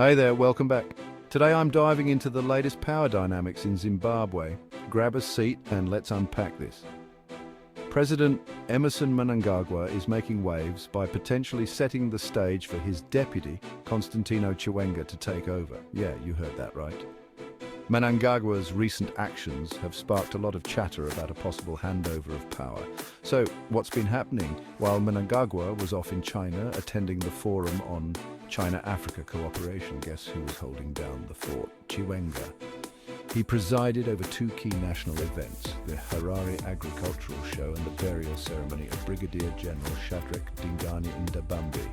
Hey there, welcome back. Today I'm diving into the latest power dynamics in Zimbabwe. Grab a seat and let's unpack this. President Emmerson Mnangagwa is making waves by potentially setting the stage for his deputy, Constantino Chiwenga, to take over. Yeah, you heard that right. Mnangagwa's recent actions have sparked a lot of chatter about a possible handover of power. So, what's been happening? While Mnangagwa was off in China attending the Forum on China-Africa Cooperation, guess who was holding down the fort? Chiwenga. He presided over two key national events, the Harare Agricultural Show and the burial ceremony of Brigadier General Shadrach Dingani Ndabambi.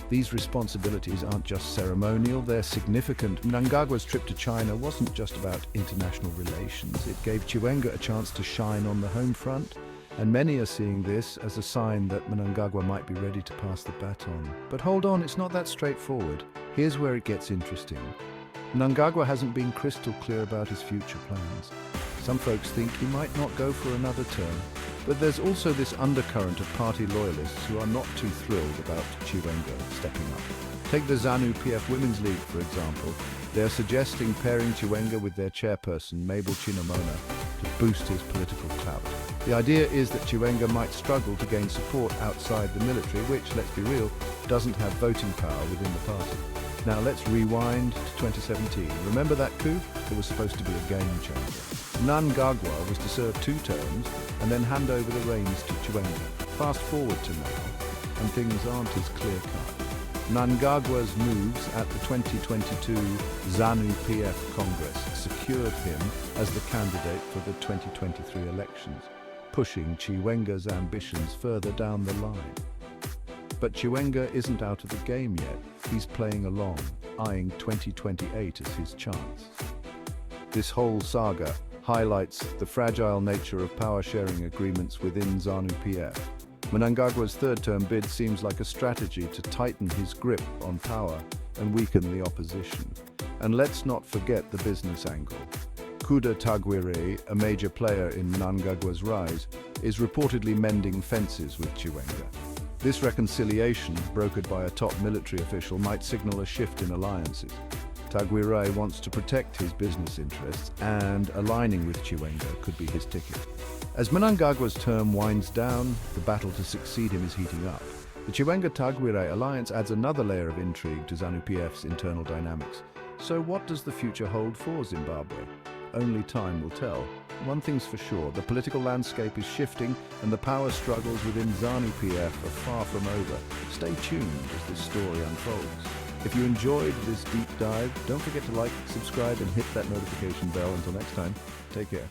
These responsibilities aren't just ceremonial, they're significant. Mnangagwa's trip to China wasn't just about international relations. It gave Chiwenga a chance to shine on the home front, and many are seeing this as a sign that Mnangagwa might be ready to pass the baton. But hold on, it's not that straightforward. Here's where it gets interesting. Mnangagwa hasn't been crystal clear about his future plans. Some folks think he might not go for another term, but there's also this undercurrent of party loyalists who are not too thrilled about Chiwenga stepping up. Take the ZANU-PF Women's League, for example. They're suggesting pairing Chiwenga with their chairperson, Mabel Chinomona, to boost his political clout. The idea is that Chiwenga might struggle to gain support outside the military, which, let's be real, doesn't have voting power within the party. Now let's rewind to 2017. Remember that coup? It was supposed to be a game changer. Mnangagwa was to serve 2 terms and then hand over the reins to Chiwenga. Fast forward to now, and things aren't as clear-cut. Mnangagwa's moves at the 2022 ZANU-PF Congress secured him as the candidate for the 2023 elections, pushing Chiwenga's ambitions further down the line. But Chiwenga isn't out of the game yet. He's playing along, eyeing 2028 as his chance. This whole saga highlights the fragile nature of power-sharing agreements within ZANU-PF. Mnangagwa's third-term bid seems like a strategy to tighten his grip on power and weaken the opposition. And let's not forget the business angle. Kuda Tagwire, a major player in Mnangagwa's rise, is reportedly mending fences with Chiwenga. This reconciliation, brokered by a top military official, might signal a shift in alliances. Tagwire wants to protect his business interests, and aligning with Chiwenga could be his ticket. As Mnangagwa's term winds down, the battle to succeed him is heating up. The Chiwenga-Tagwire alliance adds another layer of intrigue to ZANU-PF's internal dynamics. So what does the future hold for Zimbabwe? Only time will tell. One thing's for sure, the political landscape is shifting and the power struggles within ZANU-PF are far from over. Stay tuned as this story unfolds. If you enjoyed this deep dive, don't forget to like, subscribe and hit that notification bell. Until next time, take care.